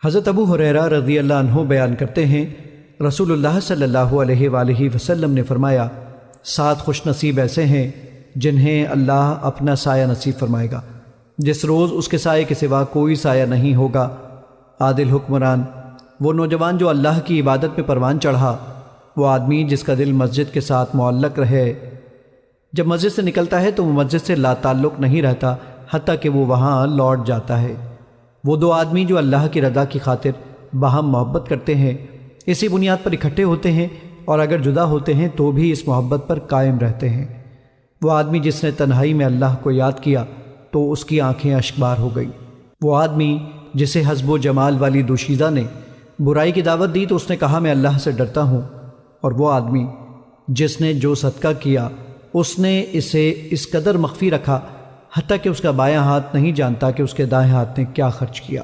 حضرت ابو ہریرہ رضی اللہ عنہ بیان کرتے ہیں، رسول اللہ صلی اللہ علیہ وآلہ وسلم نے فرمایا، 7 خوش نصیب ایسے ہیں جنہیں اللہ اپنا سایہ نصیب فرمائے گا، جس روز اس کے سائے کے سوا کوئی سایہ نہیں ہوگا۔ عادل حکمران، وہ نوجوان جو اللہ کی عبادت میں پروان چڑھا، وہ آدمی جس کا دل مسجد کے ساتھ معلق رہے، جب مسجد سے نکلتا ہے تو وہ مسجد سے لا تعلق نہیں رہتا حتیٰ کہ وہ وہاں لوٹ جاتا ہے۔ وہ 2 آدمی جو اللہ کی رضا کی خاطر باہم محبت کرتے ہیں، اسی بنیاد پر اکٹھے ہوتے ہیں، اور اگر جدا ہوتے ہیں تو بھی اس محبت پر قائم رہتے ہیں۔ وہ آدمی جس نے تنہائی میں اللہ کو یاد کیا تو اس کی آنکھیں اشکبار ہو گئی۔ وہ آدمی جسے حسب و جمال والی دوشیزہ نے برائی کی دعوت دی تو اس نے کہا میں اللہ سے ڈرتا ہوں، اور وہ آدمی جس نے جو صدقہ کیا اس نے اسے اس قدر مخفی رکھا حتیٰ کہ اس کا بایاں ہاتھ نہیں جانتا کہ اس کے دائیں ہاتھ نے کیا خرچ کیا۔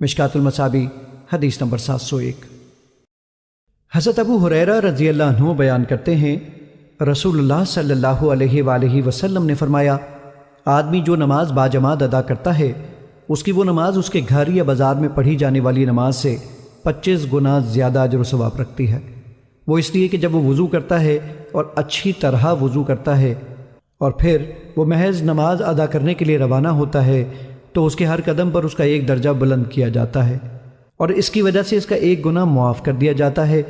مشکات المصابیح حدیث نمبر 701۔ حضرت ابو ہریرہ رضی اللہ عنہ بیان کرتے ہیں، رسول اللہ صلی اللہ علیہ وآلہ وسلم نے فرمایا، آدمی جو نماز باجماعت ادا کرتا ہے، اس کی وہ نماز اس کے گھر یا بازار میں پڑھی جانے والی نماز سے 25 گنا زیادہ اجر و ثواب رکھتی ہے۔ وہ اس لیے کہ جب وہ وضو کرتا ہے اور اچھی طرح وضو کرتا ہے اور پھر وہ محض نماز ادا کرنے کے لیے روانہ ہوتا ہے تو اس کے ہر قدم پر اس کا 1 درجہ بلند کیا جاتا ہے، اور اس کی وجہ سے اس کا 1 گناہ معاف کر دیا جاتا ہے۔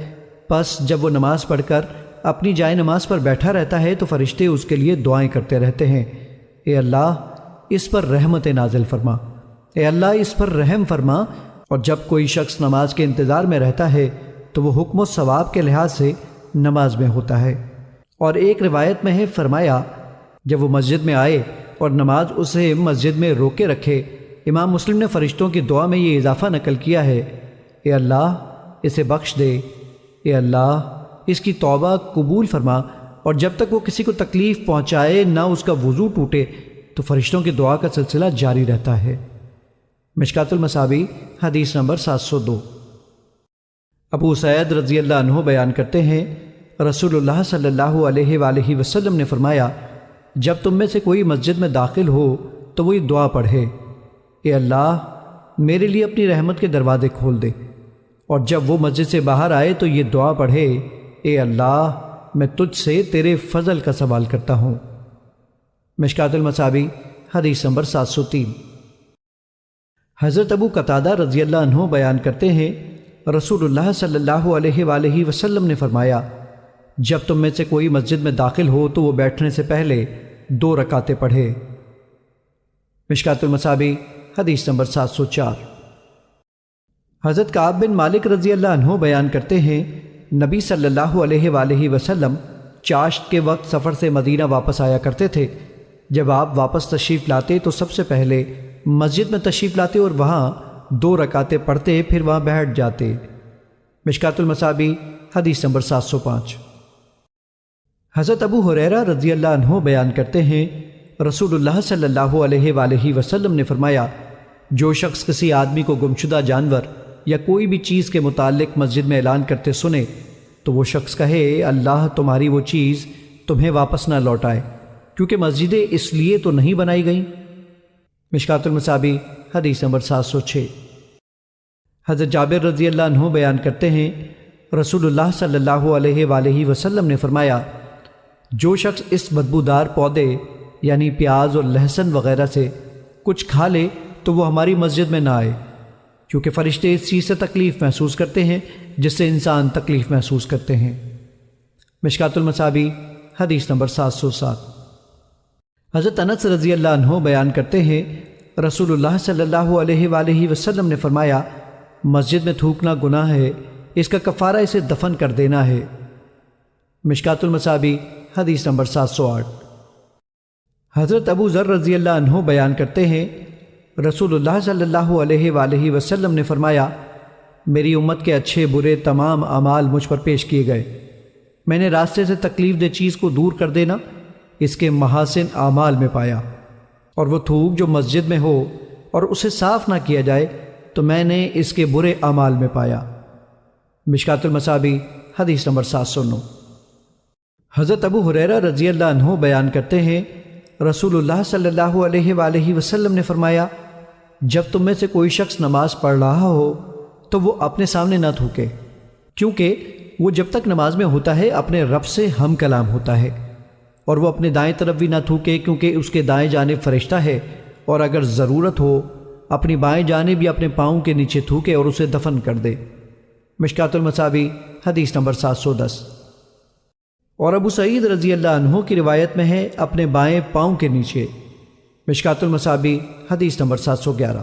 پس جب وہ نماز پڑھ کر اپنی جائے نماز پر بیٹھا رہتا ہے تو فرشتے اس کے لیے دعائیں کرتے رہتے ہیں، اے اللہ اس پر رحمت نازل فرما، اے اللہ اس پر رحم فرما۔ اور جب کوئی شخص نماز کے انتظار میں رہتا ہے تو وہ حکم و ثواب کے لحاظ سے نماز میں ہوتا ہے۔ اور ایک روایت میں ہے فرمایا، جب وہ مسجد میں آئے اور نماز اسے مسجد میں روکے رکھے، امام مسلم نے فرشتوں کی دعا میں یہ اضافہ نقل کیا ہے، اے اللہ اسے بخش دے، اے اللہ اس کی توبہ قبول فرما، اور جب تک وہ کسی کو تکلیف پہنچائے نہ اس کا وضو ٹوٹے تو فرشتوں کی دعا کا سلسلہ جاری رہتا ہے۔ مشکات المصابیح حدیث نمبر 702۔ ابو سعید رضی اللہ عنہ بیان کرتے ہیں، رسول اللہ صلی اللہ علیہ وآلہ وسلم نے فرمایا، جب تم میں سے کوئی مسجد میں داخل ہو تو وہ یہ دعا پڑھے، اے اللہ میرے لیے اپنی رحمت کے دروازے کھول دے، اور جب وہ مسجد سے باہر آئے تو یہ دعا پڑھے، اے اللہ میں تجھ سے تیرے فضل کا سوال کرتا ہوں۔ مشکات المصابیح حدیث نمبر 703۔ حضرت ابو قتادہ رضی اللہ عنہ بیان کرتے ہیں، رسول اللہ صلی اللہ علیہ وآلہ وسلم نے فرمایا، جب تم میں سے کوئی مسجد میں داخل ہو تو وہ بیٹھنے سے پہلے 2 رکعتیں پڑھے۔ مشکات المصابیح حدیث نمبر 704۔ حضرت کعب بن مالک رضی اللہ عنہ بیان کرتے ہیں، نبی صلی اللہ علیہ وآلہ وسلم چاشت کے وقت سفر سے مدینہ واپس آیا کرتے تھے۔ جب آپ واپس تشریف لاتے تو سب سے پہلے مسجد میں تشریف لاتے اور وہاں 2 رکعتیں پڑھتے، پھر وہاں بیٹھ جاتے۔ مشکات المصابیح حدیث نمبر 705۔ حضرت ابو ہریرہ رضی اللہ عنہ بیان کرتے ہیں، رسول اللہ صلی اللہ علیہ وآلہ وسلم نے فرمایا، جو شخص کسی آدمی کو گمشدہ جانور یا کوئی بھی چیز کے متعلق مسجد میں اعلان کرتے سنے تو وہ شخص کہے، اللہ تمہاری وہ چیز تمہیں واپس نہ لوٹائے، کیونکہ مسجدیں اس لیے تو نہیں بنائی گئیں۔ مشکات المصابیح حدیث نمبر 706۔ حضرت جابر رضی اللہ عنہ بیان کرتے ہیں، رسول اللہ صلی اللہ علیہ وآلہ وسلم نے فرمایا، جو شخص اس بدبودار پودے یعنی پیاز اور لہسن وغیرہ سے کچھ کھا لے تو وہ ہماری مسجد میں نہ آئے، کیونکہ فرشتے اس چیز سے تکلیف محسوس کرتے ہیں جس سے انسان تکلیف محسوس کرتے ہیں۔ مشکات المصابیح حدیث نمبر 707۔ حضرت انس رضی اللہ عنہ بیان کرتے ہیں، رسول اللہ صلی اللہ علیہ وآلہ وسلم نے فرمایا، مسجد میں تھوکنا گناہ ہے، اس کا کفارہ اسے دفن کر دینا ہے۔ مشکات المصابیح حدیث نمبر 708۔ حضرت ابو ذر رضی اللہ عنہ بیان کرتے ہیں، رسول اللہ صلی اللہ علیہ وآلہ وسلم نے فرمایا، میری امت کے اچھے برے تمام اعمال مجھ پر پیش کیے گئے، میں نے راستے سے تکلیف دہ چیز کو دور کر دینا اس کے محاسن اعمال میں پایا، اور وہ تھوک جو مسجد میں ہو اور اسے صاف نہ کیا جائے تو میں نے اس کے برے اعمال میں پایا۔ مشکات المصابیح حدیث نمبر 709۔ حضرت ابو ہریرہ رضی اللہ عنہ بیان کرتے ہیں، رسول اللہ صلی اللہ علیہ وآلہ وسلم نے فرمایا، جب تم میں سے کوئی شخص نماز پڑھ رہا ہو تو وہ اپنے سامنے نہ تھوکے، کیونکہ وہ جب تک نماز میں ہوتا ہے اپنے رب سے ہم کلام ہوتا ہے، اور وہ اپنے دائیں طرف بھی نہ تھوکے کیونکہ اس کے دائیں جانب فرشتہ ہے، اور اگر ضرورت ہو اپنی بائیں جانب یا اپنے پاؤں کے نیچے تھوکے اور اسے دفن کر دے۔ مشکات المصابیح حدیث نمبر 710۔ اور ابو سعید رضی اللہ عنہ کی روایت میں ہے اپنے بائیں پاؤں کے نیچے۔ مشکات المصابیح حدیث نمبر 711۔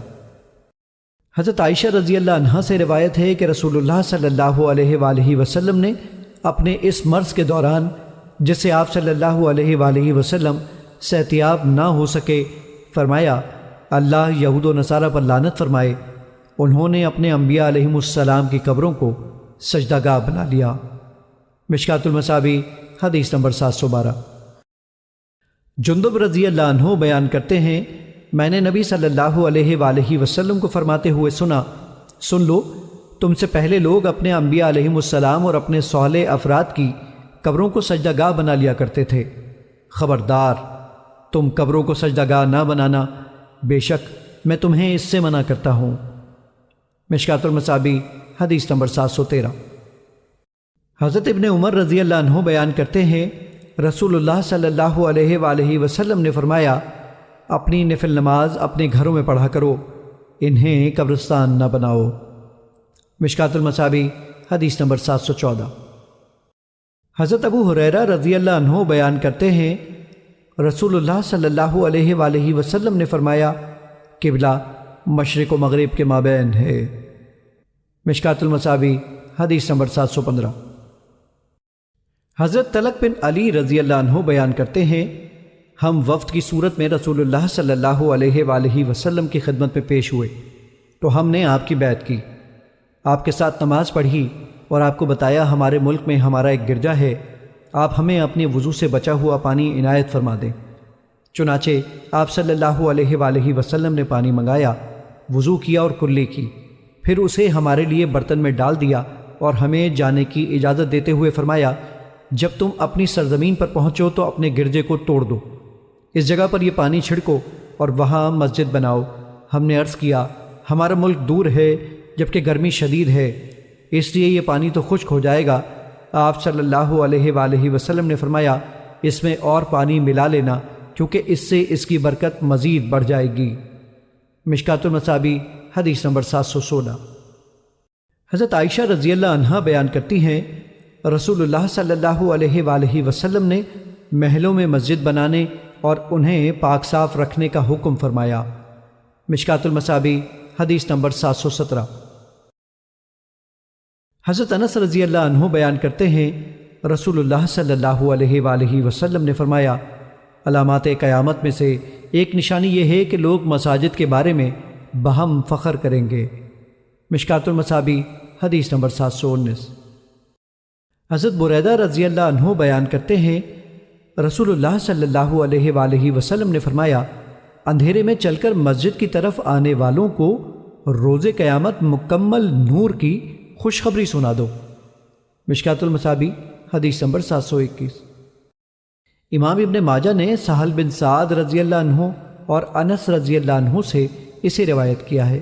حضرت عائشہ رضی اللہ عنہا سے روایت ہے کہ رسول اللہ صلی اللہ علیہ وآلہ وسلم نے اپنے اس مرض کے دوران، جس سے آپ صلی اللہ علیہ وآلہ وسلم صحتیاب نہ ہو سکے، فرمایا اللہ یہود و نصارہ پر لعنت فرمائے، انہوں نے اپنے انبیاء علیہم السلام کی قبروں کو سجدہ گاہ بنا لیا۔ مشکات المصابیح حدیث نمبر 712۔ جندب رضی اللہ عنہ بیان کرتے ہیں میں نے نبی صلی اللہ علیہ وآلہ وسلم کو فرماتے ہوئے سن لو، تم سے پہلے لوگ اپنے انبیاء علیہم السلام اور اپنے صالح افراد کی قبروں کو سجدہ گاہ بنا لیا کرتے تھے، خبردار تم قبروں کو سجدہ گاہ نہ بنانا، بے شک میں تمہیں اس سے منع کرتا ہوں۔ مشکات المصابیح حدیث نمبر 713۔ حضرت ابن عمر رضی اللہ عنہ بیان کرتے ہیں رسول اللہ صلی اللہ علیہ وآلہ وسلم نے فرمایا اپنی نفل نماز اپنے گھروں میں پڑھا کرو، انہیں قبرستان نہ بناؤ۔ مشکات المصابیح حدیث نمبر 714۔ حضرت ابو ہریرہ رضی اللہ عنہ بیان کرتے ہیں رسول اللہ صلی اللہ علیہ وآلہ وسلم نے فرمایا قبلہ مشرق و مغرب کے مابین ہے۔ مشکات المصابیح حدیث نمبر 715۔ حضرت طلق بن علی رضی اللہ عنہ بیان کرتے ہیں ہم وفد کی صورت میں رسول اللہ صلی اللہ علیہ وآلہ وسلم کی خدمت میں پیش ہوئے تو ہم نے آپ کی بیعت کی، آپ کے ساتھ نماز پڑھی اور آپ کو بتایا ہمارے ملک میں ہمارا ایک گرجا ہے، آپ ہمیں اپنے وضو سے بچا ہوا پانی عنایت فرما دیں۔ چنانچہ آپ صلی اللہ علیہ وآلہ وسلم نے پانی منگایا، وضو کیا اور کلی کی، پھر اسے ہمارے لیے برتن میں ڈال دیا اور ہمیں جانے کی اجازت دیتے ہوئے فرمایا جب تم اپنی سرزمین پر پہنچو تو اپنے گرجے کو توڑ دو، اس جگہ پر یہ پانی چھڑکو اور وہاں مسجد بناؤ۔ ہم نے عرض کیا ہمارا ملک دور ہے جبکہ گرمی شدید ہے، اس لیے یہ پانی تو خشک ہو جائے گا۔ آپ صلی اللہ علیہ وآلہ وسلم نے فرمایا اس میں اور پانی ملا لینا کیونکہ اس سے اس کی برکت مزید بڑھ جائے گی۔ مشکات المصابیح حدیث نمبر 716۔ حضرت عائشہ رضی اللہ عنہا بیان کرتی ہیں رسول اللہ صلی اللہ علیہ وآلہ وسلم نے محلوں میں مسجد بنانے اور انہیں پاک صاف رکھنے کا حکم فرمایا۔ مشکات المصابیح حدیث نمبر 717۔ حضرت انس رضی اللہ عنہ بیان کرتے ہیں رسول اللہ صلی اللہ علیہ وآلہ وسلم نے فرمایا علامات قیامت میں سے ایک نشانی یہ ہے کہ لوگ مساجد کے بارے میں بہم فخر کریں گے۔ مشکات المصابیح حدیث نمبر 719۔ حضرت بریدہ رضی اللہ عنہ بیان کرتے ہیں رسول اللہ صلی اللہ علیہ وآلہ وسلم نے فرمایا اندھیرے میں چل کر مسجد کی طرف آنے والوں کو روز قیامت مکمل نور کی خوشخبری سنا دو۔ مشکات المصابیح حدیث نمبر 721۔ امام ابن ماجہ نے سہل بن سعد رضی اللہ عنہ اور انس رضی اللہ عنہ سے اسے روایت کیا ہے۔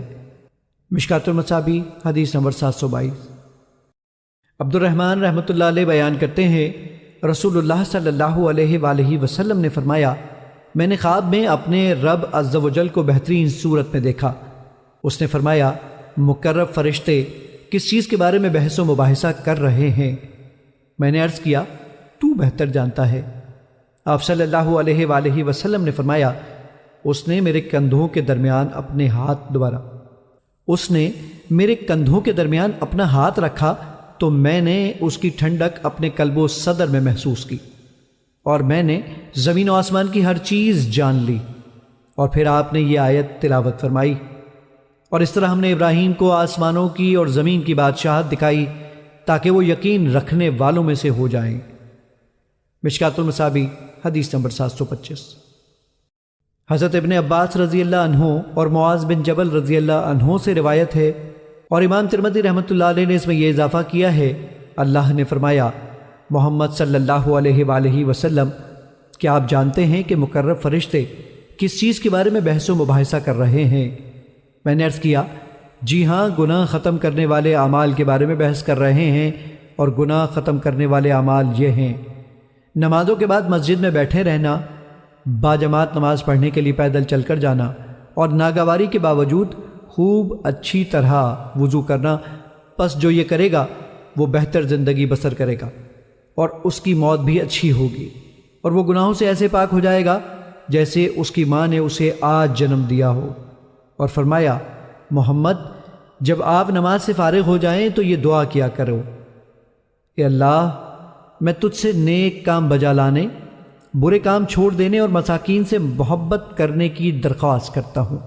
مشکات المصابیح حدیث نمبر 722۔ عبد الرحمن رحمۃ اللہ علیہ بیان کرتے ہیں رسول اللہ صلی اللہ علیہ وآلہ وسلم نے فرمایا میں نے خواب میں اپنے رب عز و جل کو بہترین صورت میں دیکھا۔ اس نے فرمایا مقرب فرشتے کس چیز کے بارے میں بحث و مباحثہ کر رہے ہیں؟ میں نے عرض کیا تو بہتر جانتا ہے۔ آپ صلی اللہ علیہ وآلہ وسلم نے فرمایا اس نے میرے کندھوں کے درمیان اپنا ہاتھ رکھا تو میں نے اس کی ٹھنڈک اپنے قلب و صدر میں محسوس کی اور میں نے زمین و آسمان کی ہر چیز جان لی۔ اور پھر آپ نے یہ آیت تلاوت فرمائی اور اس طرح ہم نے ابراہیم کو آسمانوں کی اور زمین کی بادشاہت دکھائی تاکہ وہ یقین رکھنے والوں میں سے ہو جائیں۔ مشکات المصابیح حدیث نمبر 725۔ حضرت ابن عباس رضی اللہ عنہ اور معاذ بن جبل رضی اللہ عنہ سے روایت ہے اور امام ترمذی رحمۃ اللہ علیہ نے اس میں یہ اضافہ کیا ہے اللہ نے فرمایا محمد صلی اللہ علیہ وآلہ وسلم کیا آپ جانتے ہیں کہ مقرب فرشتے کس چیز کے بارے میں بحث و مباحثہ کر رہے ہیں؟ میں نے عرض کیا جی ہاں، گناہ ختم کرنے والے اعمال کے بارے میں بحث کر رہے ہیں، اور گناہ ختم کرنے والے اعمال یہ ہیں: نمازوں کے بعد مسجد میں بیٹھے رہنا، باجماعت نماز پڑھنے کے لیے پیدل چل کر جانا، اور ناگواری کے باوجود خوب اچھی طرح وضو کرنا۔ پس جو یہ کرے گا وہ بہتر زندگی بسر کرے گا، اور اس کی موت بھی اچھی ہوگی، اور وہ گناہوں سے ایسے پاک ہو جائے گا جیسے اس کی ماں نے اسے آج جنم دیا ہو۔ اور فرمایا محمد، جب آپ نماز سے فارغ ہو جائیں تو یہ دعا کیا کرو: اے اللہ، میں تجھ سے نیک کام بجا لانے، برے کام چھوڑ دینے اور مساکین سے محبت کرنے کی درخواست کرتا ہوں،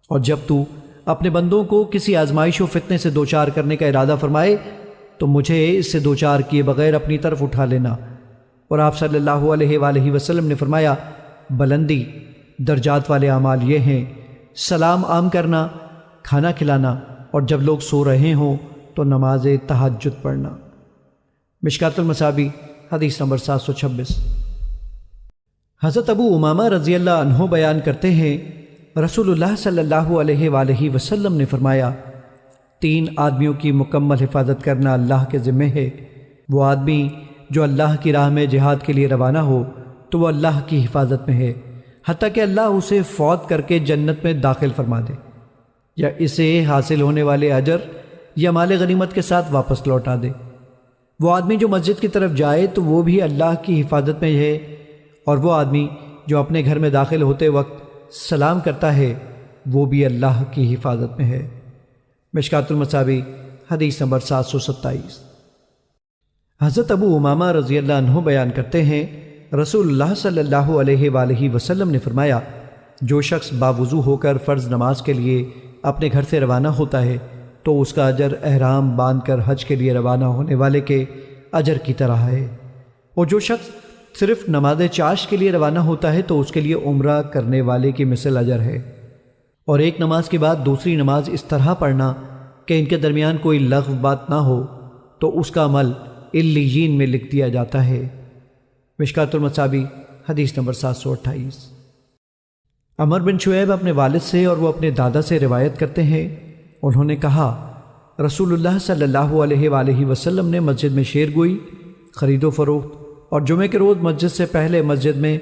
اور جب تو اپنے بندوں کو کسی آزمائش و فتنے سے دوچار کرنے کا ارادہ فرمائے تو مجھے اس سے دوچار کیے بغیر اپنی طرف اٹھا لینا۔ اور آپ صلی اللہ علیہ وآلہ وسلم نے فرمایا بلندی درجات والے اعمال یہ ہیں: سلام عام کرنا، کھانا کھلانا، اور جب لوگ سو رہے ہوں تو نماز تہجد پڑھنا۔ مشکات المصابیح حدیث نمبر 726۔ حضرت ابو امامہ رضی اللہ عنہ بیان کرتے ہیں رسول اللہ صلی اللہ علیہ وآلہ وسلم نے فرمایا 3 آدمیوں کی مکمل حفاظت کرنا اللہ کے ذمہ ہے۔ وہ آدمی جو اللہ کی راہ میں جہاد کے لیے روانہ ہو تو وہ اللہ کی حفاظت میں ہے، حتیٰ کہ اللہ اسے فوت کر کے جنت میں داخل فرما دے، یا اسے حاصل ہونے والے اجر یا مال غنیمت کے ساتھ واپس لوٹا دے۔ وہ آدمی جو مسجد کی طرف جائے تو وہ بھی اللہ کی حفاظت میں ہے، اور وہ آدمی جو اپنے گھر میں داخل ہوتے وقت سلام کرتا ہے وہ بھی اللہ کی حفاظت میں ہے۔ مشکات المصابیح حدیث نمبر 727۔ حضرت ابو امامہ رضی اللہ عنہ بیان کرتے ہیں رسول اللہ صلی اللہ علیہ وآلہ وسلم نے فرمایا جو شخص باوضو ہو کر فرض نماز کے لیے اپنے گھر سے روانہ ہوتا ہے تو اس کا اجر احرام باندھ کر حج کے لیے روانہ ہونے والے کے اجر کی طرح ہے، اور جو شخص صرف نماز چاشت کے لیے روانہ ہوتا ہے تو اس کے لیے عمرہ کرنے والے کی مثل اجر ہے۔ اور ایک نماز کے بعد دوسری نماز اس طرح پڑھنا کہ ان کے درمیان کوئی لغو بات نہ ہو تو اس کا عمل علیین میں لکھ دیا جاتا ہے۔ مشکات المصابیح حدیث نمبر 728۔ عمر بن شعیب اپنے والد سے اور وہ اپنے دادا سے روایت کرتے ہیں، انہوں نے کہا رسول اللہ صلی اللہ علیہ وآلہ وسلم نے مسجد میں شیر گوئی، خرید و فروخت اور جمعے کے روز مسجد سے پہلے مسجد میں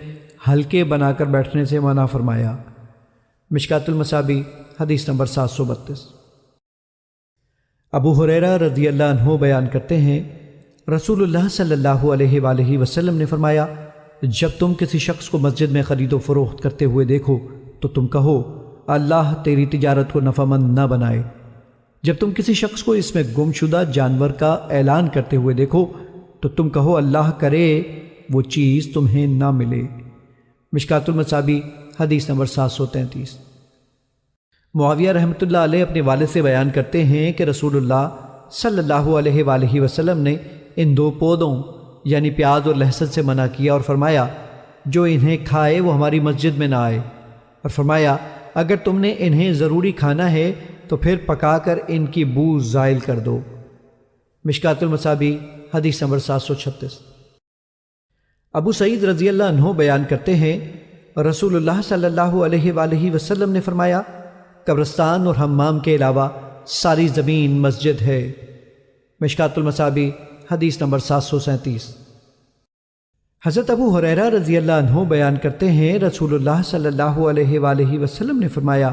حلقے بنا کر بیٹھنے سے منع فرمایا۔ مشکات المصابیح حدیث نمبر 732۔ ابو ہریرہ رضی اللہ عنہ بیان کرتے ہیں رسول اللہ صلی اللہ علیہ وآلہ وسلم نے فرمایا جب تم کسی شخص کو مسجد میں خرید و فروخت کرتے ہوئے دیکھو تو تم کہو اللہ تیری تجارت کو نفع مند نہ بنائے۔ جب تم کسی شخص کو اس میں گم شدہ جانور کا اعلان کرتے ہوئے دیکھو تو تم کہو اللہ کرے وہ چیز تمہیں نہ ملے۔ مشکات المصابیح حدیث نمبر 733۔ معاویہ رحمۃ اللہ علیہ اپنے والد سے بیان کرتے ہیں کہ رسول اللہ صلی اللہ علیہ وآلہ وسلم نے ان 2 پودوں یعنی پیاز اور لہسن سے منع کیا اور فرمایا جو انہیں کھائے وہ ہماری مسجد میں نہ آئے، اور فرمایا اگر تم نے انہیں ضروری کھانا ہے تو پھر پکا کر ان کی بو زائل کر دو۔ مشکات المصابیح حدیث نمبر 736۔ ابو سعید رضی اللہ عنہ بیان کرتے ہیں رسول اللہ صلی اللہ علیہ وآلہ وسلم نے فرمایا قبرستان اور حمام کے علاوہ ساری زمین مسجد ہے۔ مشکات المصابیح حدیث نمبر 737۔ حضرت ابو ہریرہ رضی اللہ عنہ بیان کرتے ہیں رسول اللہ صلی اللہ علیہ وآلہ وسلم نے فرمایا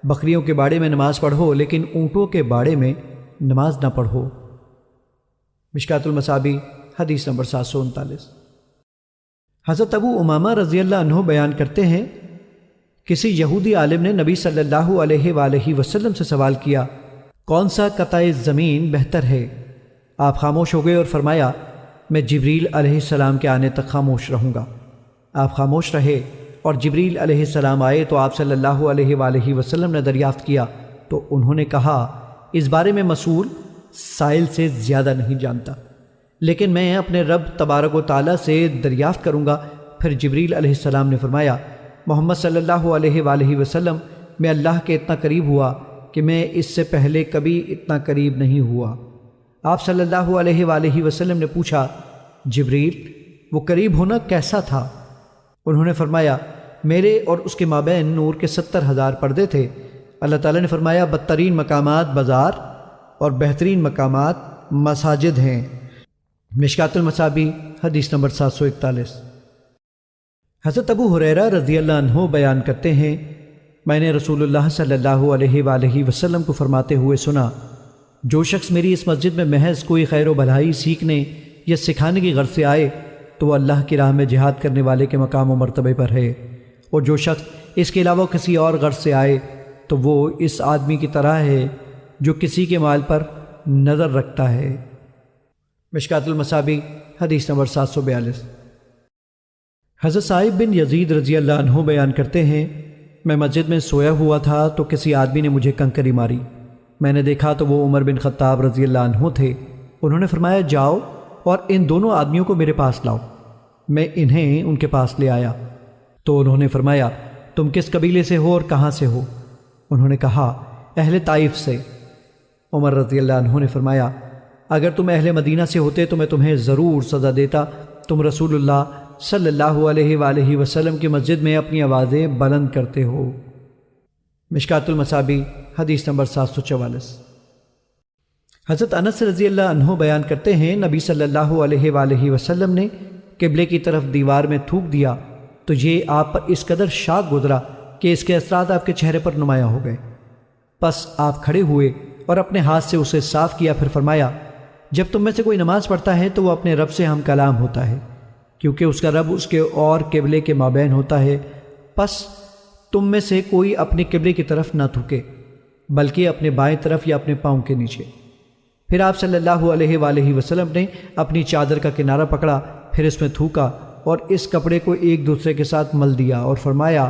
بکریوں کے باڑے میں نماز پڑھو لیکن اونٹوں کے باڑے میں نماز نہ پڑھو۔ مشکات المصابیح حدیث نمبر 739۔ حضرت ابو امامہ رضی اللہ عنہ بیان کرتے ہیں کسی یہودی عالم نے نبی صلی اللہ علیہ وآلہ وسلم سے سوال کیا کون سا قطع زمین بہتر ہے؟ آپ خاموش ہو گئے اور فرمایا میں جبریل علیہ السلام کے آنے تک خاموش رہوں گا۔ آپ خاموش رہے اور جبریل علیہ السلام آئے تو آپ صلی اللہ علیہ وآلہ وسلم نے دریافت کیا تو انہوں نے کہا اس بارے میں مسئول سائل سے زیادہ نہیں جانتا، لیکن میں اپنے رب تبارک و تعالیٰ سے دریافت کروں گا۔ پھر جبریل علیہ السلام نے فرمایا محمد صلی اللہ علیہ وآلہ وسلم میں اللہ کے اتنا قریب ہوا کہ میں اس سے پہلے کبھی اتنا قریب نہیں ہوا۔ آپ صلی اللہ علیہ وآلہ وسلم نے پوچھا جبریل وہ قریب ہونا کیسا تھا؟ انہوں نے فرمایا میرے اور اس کے مابین نور کے 70,000 پردے تھے، اللہ تعالیٰ نے فرمایا بدترین مقامات بازار اور بہترین مقامات مساجد ہیں۔ مشکات المصابیح حدیث نمبر 741۔ حضرت ابو ہریرہ رضی اللہ عنہ بیان کرتے ہیں، میں نے رسول اللہ صلی اللہ علیہ وآلہ وسلم کو فرماتے ہوئے سنا، جو شخص میری اس مسجد میں محض کوئی خیر و بھلائی سیکھنے یا سکھانے کی غرض سے آئے تو وہ اللہ کی راہ میں جہاد کرنے والے کے مقام و مرتبے پر ہے، اور جو شخص اس کے علاوہ کسی اور غرض سے آئے تو وہ اس آدمی کی طرح ہے جو کسی کے مال پر نظر رکھتا ہے۔ مشکات المصابیح حدیث نمبر 742۔ حضرت صائب بن یزید رضی اللہ عنہ بیان کرتے ہیں، میں مسجد میں سویا ہوا تھا تو کسی آدمی نے مجھے کنکری ماری۔ میں نے دیکھا تو وہ عمر بن خطاب رضی اللہ عنہ تھے۔ انہوں نے فرمایا جاؤ اور ان دونوں آدمیوں کو میرے پاس لاؤ۔ میں انہیں ان کے پاس لے آیا تو انہوں نے فرمایا تم کس قبیلے سے ہو اور کہاں سے ہو؟ انہوں نے کہا اہل طائف سے۔ عمر رضی اللہ عنہ نے فرمایا اگر تم اہل مدینہ سے ہوتے تو میں تمہیں ضرور سزا دیتا، تم رسول اللہ صلی اللہ علیہ وآلہ وسلم کی مسجد میں اپنی آوازیں بلند کرتے ہو۔ مشکات المصابیح حدیث نمبر 744۔ حضرت انس رضی اللہ عنہ بیان کرتے ہیں، نبی صلی اللہ علیہ وآلہ وسلم نے قبلے کی طرف دیوار میں تھوک دیا تو یہ آپ پر اس قدر شاک گزرا کہ اس کے اثرات آپ کے چہرے پر نمایاں ہو گئے۔ پس آپ کھڑے ہوئے اور اپنے ہاتھ سے اسے صاف کیا، پھر فرمایا جب تم میں سے کوئی نماز پڑھتا ہے تو وہ اپنے رب سے ہم کلام ہوتا ہے، کیونکہ اس کا رب اس کے اور قبلے کے مابین ہوتا ہے۔ پس تم میں سے کوئی اپنے قبلے کی طرف نہ تھوکے بلکہ اپنے بائیں طرف یا اپنے پاؤں کے نیچے۔ پھر آپ صلی اللہ علیہ وآلہ وسلم نے اپنی چادر کا کنارہ پکڑا، پھر اس میں تھوکا اور اس کپڑے کو ایک دوسرے کے ساتھ مل دیا اور فرمایا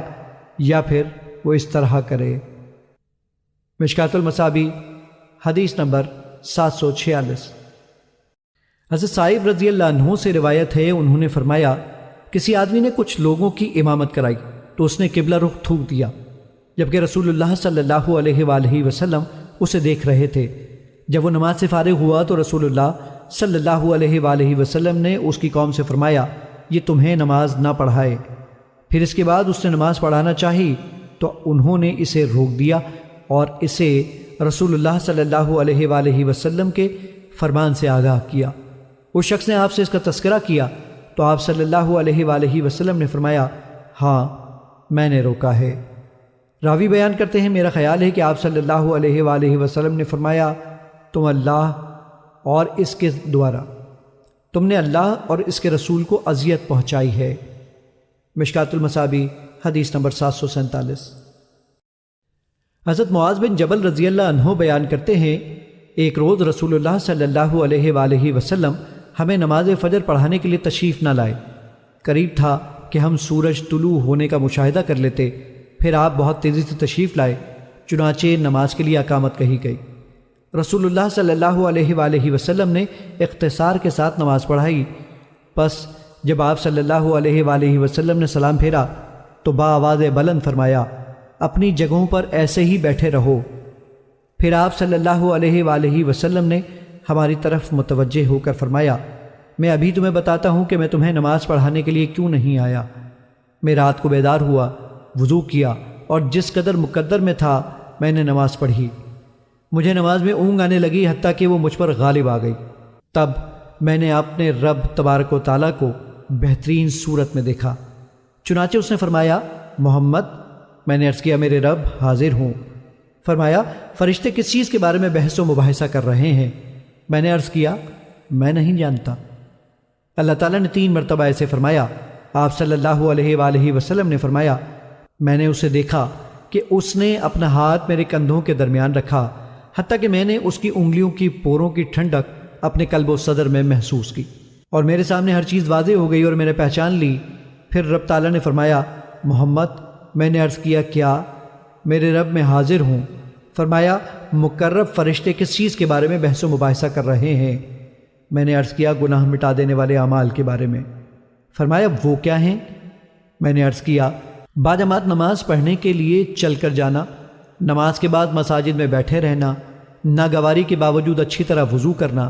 یا پھر وہ اس طرح کرے۔ مشکات المصابیح حدیث نمبر 746۔ حضرت صائب رضی اللہ عنہ سے روایت ہے، انہوں نے فرمایا کسی آدمی نے کچھ لوگوں کی امامت کرائی تو اس نے قبلہ رخ تھوک دیا، جبکہ رسول اللہ صلی اللہ علیہ وآلہ وسلم اسے دیکھ رہے تھے۔ جب وہ نماز سے فارغ ہوا تو رسول اللہ صلی اللہ علیہ وآلہ وسلم نے اس کی قوم سے فرمایا یہ تمہیں نماز نہ پڑھائے۔ پھر اس کے بعد اس نے نماز پڑھانا چاہی تو انہوں نے اسے روک دیا اور اسے رسول اللہ صلی اللہ علیہ وآلہ وسلم کے فرمان سے آگاہ کیا۔ اس شخص نے آپ سے اس کا تذکرہ کیا تو آپ صلی اللہ علیہ وآلہ وسلم نے فرمایا ہاں میں نے روکا ہے۔ راوی بیان کرتے ہیں میرا خیال ہے کہ آپ صلی اللہ علیہ وآلہ وسلم نے فرمایا تم نے اللہ اور اس کے رسول کو اذیت پہنچائی ہے۔ مشکات المصابیح حدیث نمبر 747۔ حضرت معاذ بن جبل رضی اللہ عنہ بیان کرتے ہیں ایک روز رسول اللہ صلی اللہ علیہ وآلہ وسلم ہمیں نماز فجر پڑھانے کے لیے تشریف نہ لائے۔ قریب تھا کہ ہم سورج طلوع ہونے کا مشاہدہ کر لیتے، پھر آپ بہت تیزی سے تشریف لائے، چنانچہ نماز کے لیے اقامت کہی گئی۔ رسول اللہ صلی اللہ علیہ وآلہ وسلم نے اختصار کے ساتھ نماز پڑھائی۔ پس جب آپ صلی اللہ علیہ وآلہ وسلم نے سلام پھیرا تو بآواز بلند فرمایا اپنی جگہوں پر ایسے ہی بیٹھے رہو۔ پھر آپ صلی اللہ علیہ وآلہ وسلم نے ہماری طرف متوجہ ہو کر فرمایا میں ابھی تمہیں بتاتا ہوں کہ میں تمہیں نماز پڑھانے کے لیے کیوں نہیں آیا۔ میں رات کو بیدار ہوا، وضو کیا اور جس قدر مقدر میں تھا میں نے نماز پڑھی۔ مجھے نماز میں اونگ آنے لگی حتیٰ کہ وہ مجھ پر غالب آ گئی۔ تب میں نے اپنے رب تبارک و تعالیٰ کو بہترین صورت میں دیکھا۔ چنانچہ اس نے فرمایا محمد، میں نے عرض کیا میرے رب حاضر ہوں۔ فرمایا فرشتے کس چیز کے بارے میں بحث و مباحثہ کر رہے ہیں؟ میں نے عرض کیا میں نہیں جانتا۔ اللہ تعالیٰ نے 3 مرتبہ ایسے فرمایا۔ آپ صلی اللہ علیہ وآلہ وسلم نے فرمایا میں نے اسے دیکھا کہ اس نے اپنا ہاتھ میرے کندھوں کے درمیان رکھا حتیٰ کہ میں نے اس کی انگلیوں کی پوروں کی ٹھنڈک اپنے قلب و صدر میں محسوس کی، اور میرے سامنے ہر چیز واضح ہو گئی اور میں نے پہچان لی۔ پھر رب تعالیٰ نے فرمایا محمد، میں نے عرض کیا کیا؟ میرے رب میں حاضر ہوں۔ فرمایا مقرب فرشتے کس چیز کے بارے میں بحث و مباحثہ کر رہے ہیں؟ میں نے عرض کیا گناہ مٹا دینے والے اعمال کے بارے میں۔ فرمایا وہ کیا ہیں؟ میں نے عرض کیا باجماعت نماز پڑھنے کے لیے چل کر جانا، نماز کے بعد مساجد میں بیٹھے رہنا، ناگواری کے باوجود اچھی طرح وضو کرنا۔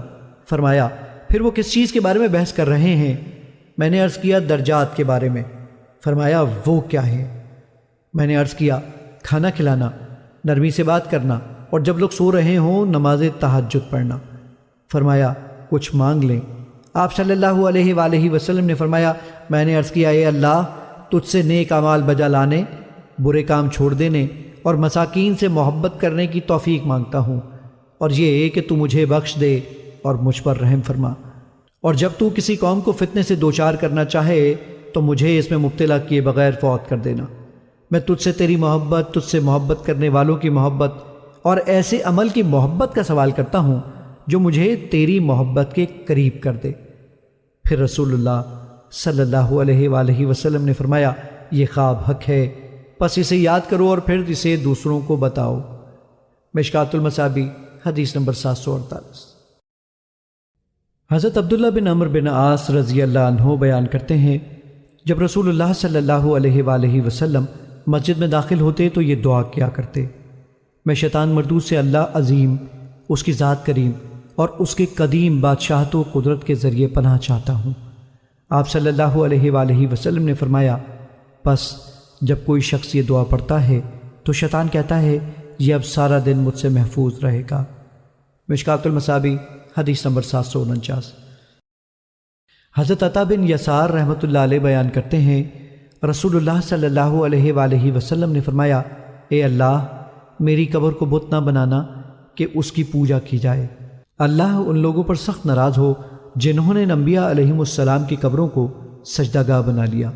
فرمایا پھر وہ کس چیز کے بارے میں بحث کر رہے ہیں؟ میں نے عرض کیا درجات کے بارے میں۔ فرمایا وہ کیا ہے؟ میں نے عرض کیا کھانا کھلانا، نرمی سے بات کرنا، اور جب لوگ سو رہے ہوں نماز تہجد پڑھنا۔ فرمایا کچھ مانگ لیں۔ آپ صلی اللہ علیہ وآلہ وسلم نے فرمایا میں نے عرض کیا اے اللہ، تجھ سے نیک اعمال بجا لانے، برے کام چھوڑ دینے اور مساکین سے محبت کرنے کی توفیق مانگتا ہوں، اور یہ کہ تو مجھے بخش دے اور مجھ پر رحم فرما، اور جب تو کسی قوم کو فتنے سے دوچار کرنا چاہے تو مجھے اس میں مبتلا کیے بغیر فوت کر دینا۔ میں تجھ سے تیری محبت، تجھ سے محبت کرنے والوں کی محبت اور ایسے عمل کی محبت کا سوال کرتا ہوں جو مجھے تیری محبت کے قریب کر دے۔ پھر رسول اللہ صلی اللہ علیہ وآلہ وسلم نے فرمایا یہ خواب حق ہے، پس اسے یاد کرو اور پھر اسے دوسروں کو بتاؤ۔ مشکات المصابیح حدیث نمبر 748۔ حضرت عبداللہ بن عمرو بن عاص رضی اللہ عنہ بیان کرتے ہیں جب رسول اللہ صلی اللہ علیہ وآلہ وسلم مسجد میں داخل ہوتے تو یہ دعا کیا کرتے، میں شیطان مردود سے اللہ عظیم، اس کی ذات کریم اور اس کے قدیم بادشاہت و قدرت کے ذریعے پناہ چاہتا ہوں۔ آپ صلی اللہ علیہ وآلہ وسلم نے فرمایا پس جب کوئی شخص یہ دعا پڑھتا ہے تو شیطان کہتا ہے یہ اب سارا دن مجھ سے محفوظ رہے گا۔ مشکات المصابیح حدیث نمبر 749۔ حضرت عطا بن یسار رحمۃ اللہ علیہ بیان کرتے ہیں رسول اللہ صلی اللہ علیہ وآلہ وسلم نے فرمایا اے اللہ، میری قبر کو بت نہ بنانا کہ اس کی پوجا کی جائے۔ اللہ ان لوگوں پر سخت ناراض ہو جنہوں نے انبیاء علیہم السلام کی قبروں کو سجدہ گاہ بنا لیا۔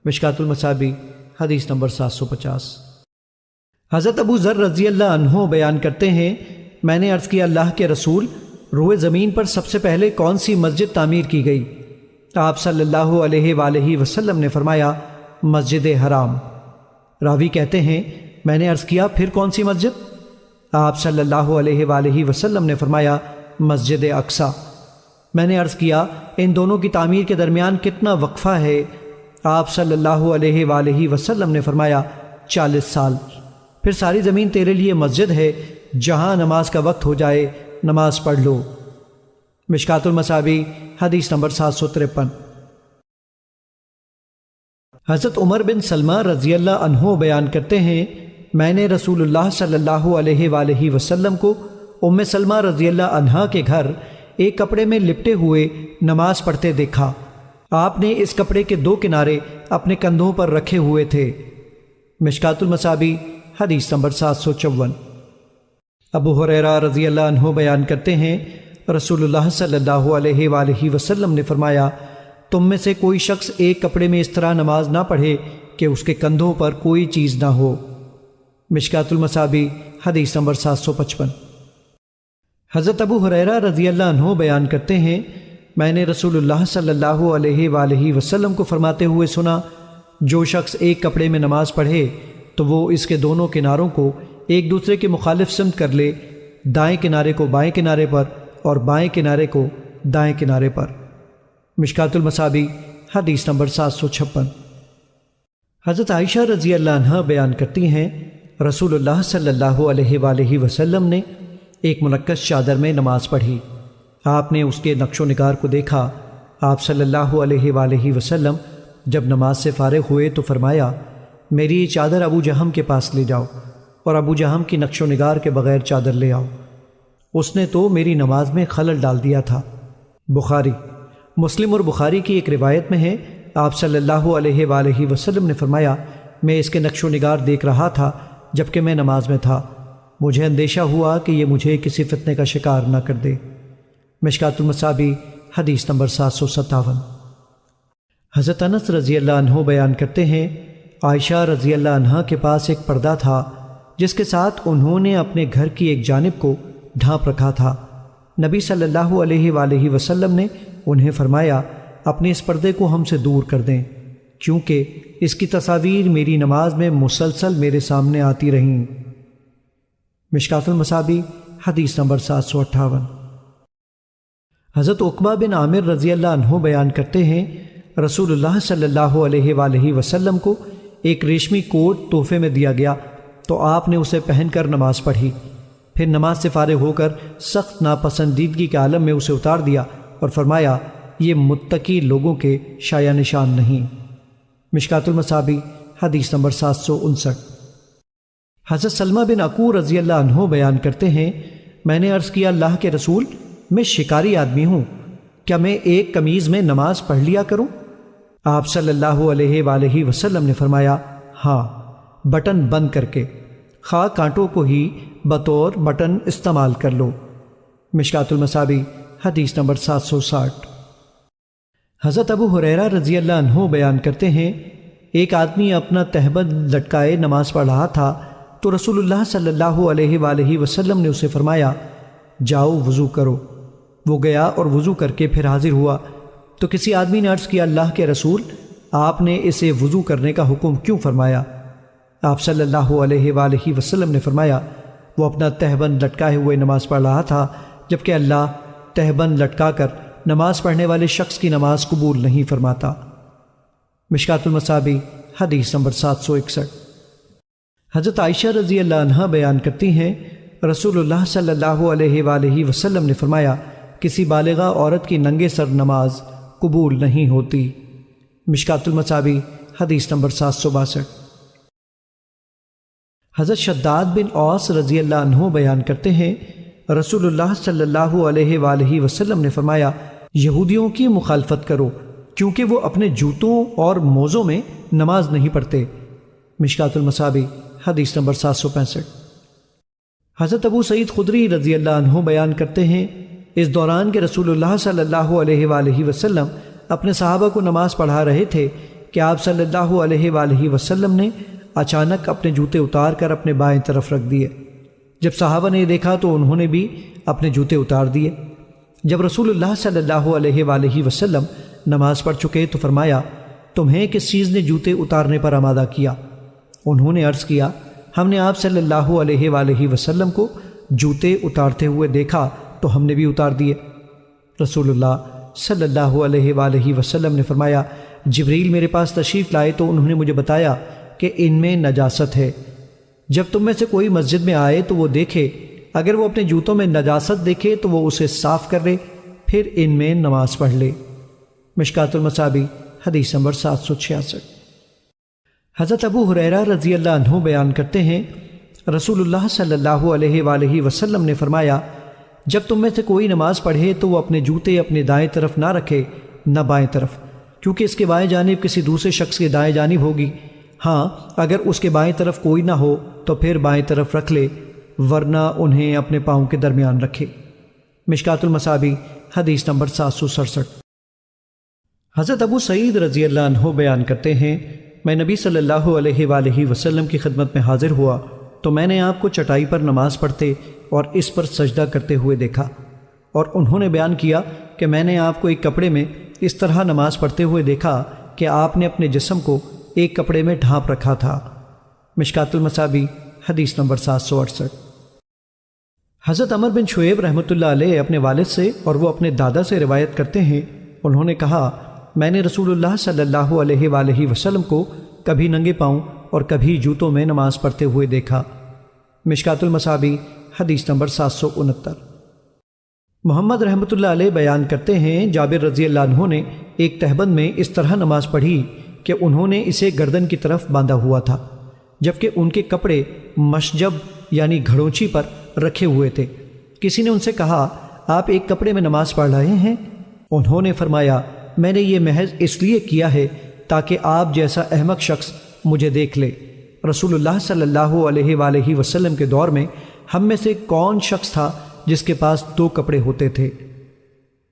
مشکات المصابیح حدیث نمبر 750۔ حضرت ابو ذر رضی اللہ عنہ بیان کرتے ہیں میں نے عرض کیا اللہ کے رسول، روئے زمین پر سب سے پہلے کون سی مسجد تعمیر کی گئی؟ آپ صلی اللہ علیہ وآلہ وسلم نے فرمایا مسجد حرام۔ راوی کہتے ہیں میں نے عرض کیا پھر کون سی مسجد؟ آپ صلی اللہ علیہ وآلہ وسلم نے فرمایا مسجد اقصی۔ میں نے عرض کیا ان دونوں کی تعمیر کے درمیان کتنا وقفہ ہے؟ آپ صلی اللہ علیہ وآلہ وسلم نے فرمایا 40 سال۔ پھر ساری زمین تیرے لیے مسجد ہے، جہاں نماز کا وقت ہو جائے نماز پڑھ لو۔ مشکات المصابیح حدیث نمبر 753۔ حضرت عمر بن سلمہ رضی اللہ عنہ بیان کرتے ہیں میں نے رسول اللہ صلی اللہ علیہ وآلہ وسلم کو ام سلمہ رضی اللہ عنہا کے گھر ایک کپڑے میں لپٹے ہوئے نماز پڑھتے دیکھا۔ آپ نے اس کپڑے کے 2 کنارے اپنے کندھوں پر رکھے ہوئے تھے۔ مشکات المصابیح حدیث نمبر 754۔ ابو ہریرہ رضی اللہ عنہ بیان کرتے ہیں رسول اللہ صلی اللہ علیہ وآلہ وسلم نے فرمایا تم میں سے کوئی شخص ایک کپڑے میں اس طرح نماز نہ پڑھے کہ اس کے کندھوں پر کوئی چیز نہ ہو۔ مشکات المصابیح حدیث نمبر 755۔ حضرت ابو ہریرہ رضی اللہ عنہ بیان کرتے ہیں میں نے رسول اللہ صلی اللہ علیہ وآلہ وسلم کو فرماتے ہوئے سنا جو شخص ایک کپڑے میں نماز پڑھے تو وہ اس کے دونوں کناروں کو ایک دوسرے کے مخالف سمت کر لے، دائیں کنارے کو بائیں کنارے پر اور بائیں کنارے کو دائیں کنارے پر۔ مشکات المصابیح حدیث نمبر 756۔ حضرت عائشہ رضی اللہ عنہا بیان کرتی ہیں رسول اللہ صلی اللہ علیہ وآلہ وسلم نے ایک منقش چادر میں نماز پڑھی۔ آپ نے اس کے نقش و نگار کو دیکھا۔ آپ صلی اللہ علیہ وآلہ وسلم جب نماز سے فارغ ہوئے تو فرمایا میری یہ چادر ابو جہم کے پاس لے جاؤ اور ابو جہم کی نقش و نگار کے بغیر چادر لے آؤ، اس نے تو میری نماز میں خلل ڈال دیا تھا۔ بخاری، مسلم اور بخاری کی ایک روایت میں ہے آپ صلی اللہ علیہ وآلہ وسلم نے فرمایا میں اس کے نقش و نگار دیکھ رہا تھا جبکہ میں نماز میں تھا، مجھے اندیشہ ہوا کہ یہ مجھے کسی فتنے کا شکار نہ کر دے۔ مشکات المصابیح حدیث نمبر 757۔ حضرت انس رضی اللہ عنہ بیان کرتے ہیں عائشہ رضی اللہ عنہا کے پاس ایک پردہ تھا جس کے ساتھ انہوں نے اپنے گھر کی ایک جانب کو ڈھانپ رکھا تھا۔ نبی صلی اللہ علیہ وآلہ وسلم نے انہیں فرمایا اپنے اس پردے کو ہم سے دور کر دیں کیونکہ اس کی تصاویر میری نماز میں مسلسل میرے سامنے آتی رہیں۔ مشکات المصابیح حدیث نمبر 758۔ حضرت عقبہ بن عامر رضی اللہ عنہ بیان کرتے ہیں رسول اللہ صلی اللہ علیہ وآلہ وسلم کو ایک ریشمی کوٹ تحفے میں دیا گیا تو آپ نے اسے پہن کر نماز پڑھی، پھر نماز سے فارغ ہو کر سخت ناپسندیدگی کے عالم میں اسے اتار دیا اور فرمایا یہ متقی لوگوں کے شایہ نشان نہیں۔ مشکات المصابیح حدیث نمبر 759۔ حضرت سلمہ بن عقور رضی اللہ عنہ بیان کرتے ہیں، میں نے عرض کیا اللہ کے رسول، میں شکاری آدمی ہوں، کیا میں ایک قمیض میں نماز پڑھ لیا کروں؟ آپ صلی اللہ علیہ وآلہ وسلم نے فرمایا، ہاں، بٹن بند کر کے، خواہ کانٹوں کو ہی بطور بٹن استعمال کر لو۔ مشکات المصابیح حدیث نمبر 760۔ حضرت ابو ہریرہ رضی اللہ عنہ بیان کرتے ہیں، ایک آدمی اپنا تہبند لٹکائے نماز پڑھ رہا تھا تو رسول اللہ صلی اللہ علیہ وآلہ وسلم نے اسے فرمایا، جاؤ وضو کرو۔ وہ گیا اور وضو کر کے پھر حاضر ہوا تو کسی آدمی نے عرض کیا، اللہ کے رسول، آپ نے اسے وضو کرنے کا حکم کیوں فرمایا؟ آپ صلی اللہ علیہ وآلہ وسلم نے فرمایا، وہ اپنا تہبند لٹکائے ہوئے نماز پڑھ رہا تھا، جبکہ اللہ تہبند لٹکا کر نماز پڑھنے والے شخص کی نماز قبول نہیں فرماتا۔ مشکات المصابیح حدیث نمبر 761۔ حضرت عائشہ رضی اللہ عنہا بیان کرتی ہیں، رسول اللہ صلی اللہ علیہ وآلہ وسلم نے فرمایا، کسی بالغہ عورت کی ننگے سر نماز قبول نہیں ہوتی۔ مشکات المصابیح حدیث نمبر 762۔ حضرت شداد بن اوس رضی اللہ عنہ بیان کرتے ہیں، رسول اللہ صلی اللہ علیہ وآلہ وسلم نے فرمایا، یہودیوں کی مخالفت کرو کیونکہ وہ اپنے جوتوں اور موزوں میں نماز نہیں پڑھتے۔ مشکات المصابیح حدیث نمبر 765۔ حضرت ابو سعید خدری رضی اللہ عنہ بیان کرتے ہیں، اس دوران کہ رسول اللہ صلی اللہ علیہ وآلہ وسلم اپنے صحابہ کو نماز پڑھا رہے تھے کہ آپ صلی اللہ علیہ وآلہ وسلم نے اچانک اپنے جوتے اتار کر اپنے بائیں طرف رکھ دیے۔ جب صحابہ نے دیکھا تو انہوں نے بھی اپنے جوتے اتار دیے۔ جب رسول اللہ صلی اللہ علیہ وآلہ وسلم نماز پڑھ چکے تو فرمایا، تمہیں کس چیز نے جوتے اتارنے پر آمادہ کیا؟ انہوں نے عرض کیا، ہم نے آپ صلی اللہ علیہ وآلہ وسلم کو جوتے اتارتے ہوئے دیکھا تو ہم نے بھی اتار دیے۔ رسول اللہ صلی اللہ علیہ وآلہ وسلم نے فرمایا، جبریل میرے پاس تشریف لائے تو انہوں نے مجھے بتایا کہ ان میں نجاست ہے۔ جب تم میں سے کوئی مسجد میں آئے تو وہ دیکھے، اگر وہ اپنے جوتوں میں نجاست دیکھے تو وہ اسے صاف کر لے، پھر ان میں نماز پڑھ لے۔ مشکات المصابیح حدیث نمبر 766۔ حضرت ابو ہریرہ رضی اللہ عنہ بیان کرتے ہیں، رسول اللہ صلی اللہ علیہ وآلہ وسلم نے فرمایا، جب تم میں سے کوئی نماز پڑھے تو وہ اپنے جوتے اپنے دائیں طرف نہ رکھے نہ بائیں طرف، کیونکہ اس کے بائیں جانب کسی دوسرے شخص کے دائیں جانب ہوگی۔ ہاں، اگر اس کے بائیں طرف کوئی نہ ہو تو پھر بائیں طرف رکھ لے، ورنہ انہیں اپنے پاؤں کے درمیان رکھے۔ مشکات المصابیح حدیث نمبر 767۔ حضرت ابو سعید رضی اللہ عنہ بیان کرتے ہیں، میں نبی صلی اللہ علیہ وآلہ وسلم کی خدمت میں حاضر ہوا تو میں نے آپ کو چٹائی پر نماز پڑھتے اور اس پر سجدہ کرتے ہوئے دیکھا، اور انہوں نے بیان کیا کہ میں نے آپ کو ایک کپڑے میں اس طرح نماز پڑھتے ہوئے دیکھا کہ آپ نے اپنے جسم کو ایک کپڑے میں ڈھانپ رکھا تھا۔ مشکات المصابیح حدیث نمبر 768۔ حضرت عمر بن شعیب رحمۃ اللہ علیہ اپنے والد سے اور وہ اپنے دادا سے روایت کرتے ہیں، انہوں نے کہا، میں نے رسول اللہ صلی اللہ علیہ وآلہ وسلم کو کبھی ننگے پاؤں اور کبھی جوتوں میں نماز پڑھتے ہوئے دیکھا۔ مشکات المصابیح حدیث نمبر 769۔ محمد رحمۃ اللہ علیہ بیان کرتے ہیں، جابر رضی اللہ عنہ نے ایک تہبند میں اس طرح نماز پڑھی کہ انہوں نے اسے گردن کی طرف باندھا ہوا تھا، جبکہ ان کے کپڑے مشجب یعنی گھڑونچی پر رکھے ہوئے تھے۔ کسی نے ان سے کہا، آپ ایک کپڑے میں نماز پڑھ رہے ہیں؟ انہوں نے فرمایا، میں نے یہ محض اس لیے کیا ہے تاکہ آپ جیسا احمق شخص مجھے دیکھ لے۔ رسول اللہ صلی اللہ علیہ وآلہ وسلم کے دور میں ہم میں سے کون شخص تھا جس کے پاس 2 کپڑے ہوتے تھے؟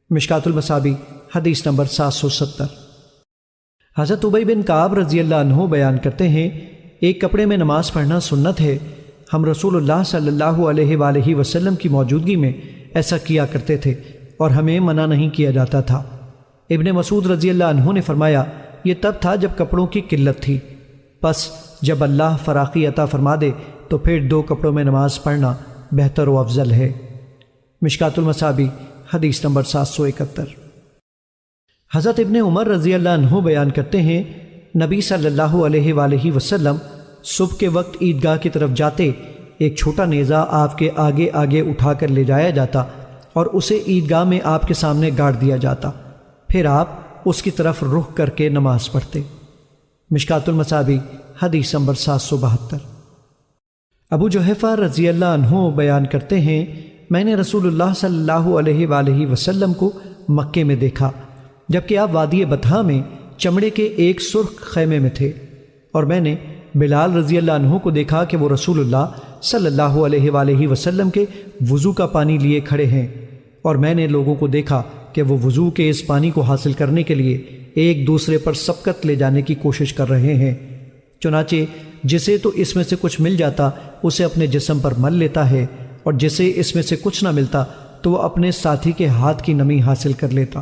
مشکات المصابیح حدیث نمبر 770۔ حضرت ابی بن کعب رضی اللہ عنہ بیان کرتے ہیں، ایک کپڑے میں نماز پڑھنا سنت ہے، ہم رسول اللہ صلی اللہ علیہ وآلہ وسلم کی موجودگی میں ایسا کیا کرتے تھے اور ہمیں منع نہیں کیا جاتا تھا۔ ابن مسعود رضی اللہ عنہ نے فرمایا، یہ تب تھا جب کپڑوں کی قلت تھی، پس جب اللہ فراخی عطا فرما دے تو پھر 2 کپڑوں میں نماز پڑھنا بہتر و افضل ہے۔ مشکات المصابیح حدیث نمبر 771۔ حضرت ابن عمر رضی اللہ عنہ بیان کرتے ہیں، نبی صلی اللہ علیہ وآلہ وسلم صبح کے وقت عیدگاہ کی طرف جاتے، ایک چھوٹا نیزہ آپ کے آگے آگے اٹھا کر لے جایا جاتا اور اسے عیدگاہ میں آپ کے سامنے گاڑ دیا جاتا، پھر آپ اس کی طرف رخ کر کے نماز پڑھتے۔ مشکات المصابیح حدیث نمبر 772۔ ابو جحیفہ رضی اللہ عنہ بیان کرتے ہیں، میں نے رسول اللہ صلی اللہ علیہ وآلہ وسلم کو مکے میں دیکھا جبکہ آپ وادی بطحا میں چمڑے کے ایک سرخ خیمے میں تھے، اور میں نے بلال رضی اللہ عنہ کو دیکھا کہ وہ رسول اللہ صلی اللہ علیہ وآلہ وسلم کے وضو کا پانی لیے کھڑے ہیں، اور میں نے لوگوں کو دیکھا کہ وہ وضو کے اس پانی کو حاصل کرنے کے لیے ایک دوسرے پر سبقت لے جانے کی کوشش کر رہے ہیں۔ چنانچہ جسے تو اس میں سے کچھ مل جاتا اسے اپنے جسم پر مل لیتا ہے، اور جسے اس میں سے کچھ نہ ملتا تو وہ اپنے ساتھی کے ہاتھ کی نمی حاصل کر لیتا۔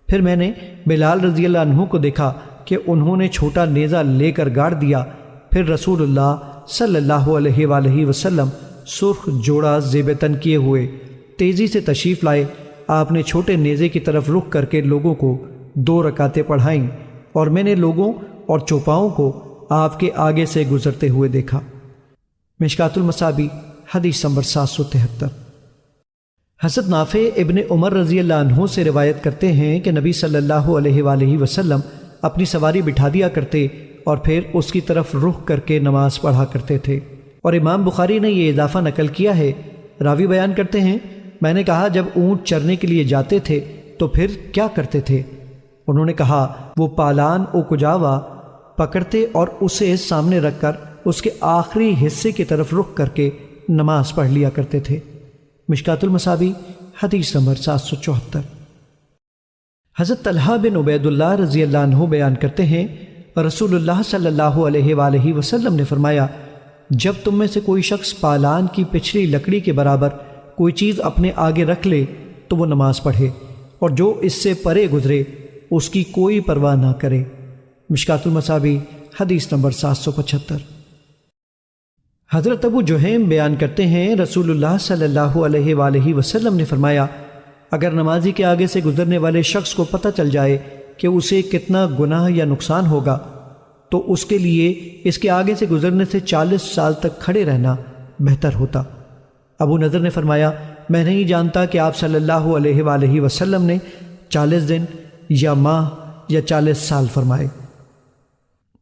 پھر میں نے بلال رضی اللہ عنہ کو دیکھا کہ انہوں نے چھوٹا نیزہ لے کر گاڑ دیا۔ پھر رسول اللہ صلی اللہ علیہ وآلہ وسلم سرخ جوڑا زیب تن کیے ہوئے تیزی سے تشریف لائے۔ آپ نے چھوٹے نیزے کی طرف رخ کر کے لوگوں کو 2 رکعتیں پڑھائیں، اور میں نے لوگوں اور چوپاؤں کو آپ کے آگے سے گزرتے ہوئے دیکھا۔ مشکات المصابیح حدیث نمبر 773۔ حضرت نافع ابن عمر رضی اللہ عنہ سے روایت کرتے ہیں کہ نبی صلی اللہ علیہ وآلہ وسلم اپنی سواری بٹھا دیا کرتے اور پھر اس کی طرف رخ کر کے نماز پڑھا کرتے تھے، اور امام بخاری نے یہ اضافہ نقل کیا ہے۔ راوی بیان کرتے ہیں، میں نے کہا جب اونٹ چرنے کے لیے جاتے تھے تو پھر کیا کرتے تھے؟ انہوں نے کہا وہ پالان او کجاوا پکڑتے اور اسے سامنے رکھ کر اس کے آخری حصے کی طرف رخ کر کے نماز پڑھ لیا کرتے تھے۔ مشکات المصابیح حدیث نمبر 774۔ حضرت طلحہ بن عبید اللہ رضی اللہ عنہ بیان کرتے ہیں، رسول اللہ صلی اللہ علیہ وآلہ وسلم نے فرمایا، جب تم میں سے کوئی شخص پالان کی پچھلی لکڑی کے برابر کوئی چیز اپنے آگے رکھ لے تو وہ نماز پڑھے، اور جو اس سے پرے گزرے اس کی کوئی پرواہ نہ کرے۔ مشکات المصابیح حدیث نمبر 775۔ حضرت ابو جہیم بیان کرتے ہیں، رسول اللہ صلی اللہ علیہ وآلہ وسلم نے فرمایا، اگر نمازی کے آگے سے گزرنے والے شخص کو پتہ چل جائے کہ اسے کتنا گناہ یا نقصان ہوگا تو اس کے لیے اس کے آگے سے گزرنے سے 40 سال تک کھڑے رہنا بہتر ہوتا۔ ابو نضر نے فرمایا، میں نہیں جانتا کہ آپ صلی اللہ علیہ وآلہ وسلم نے 40 دن یا ماہ یا 40 سال فرمائے۔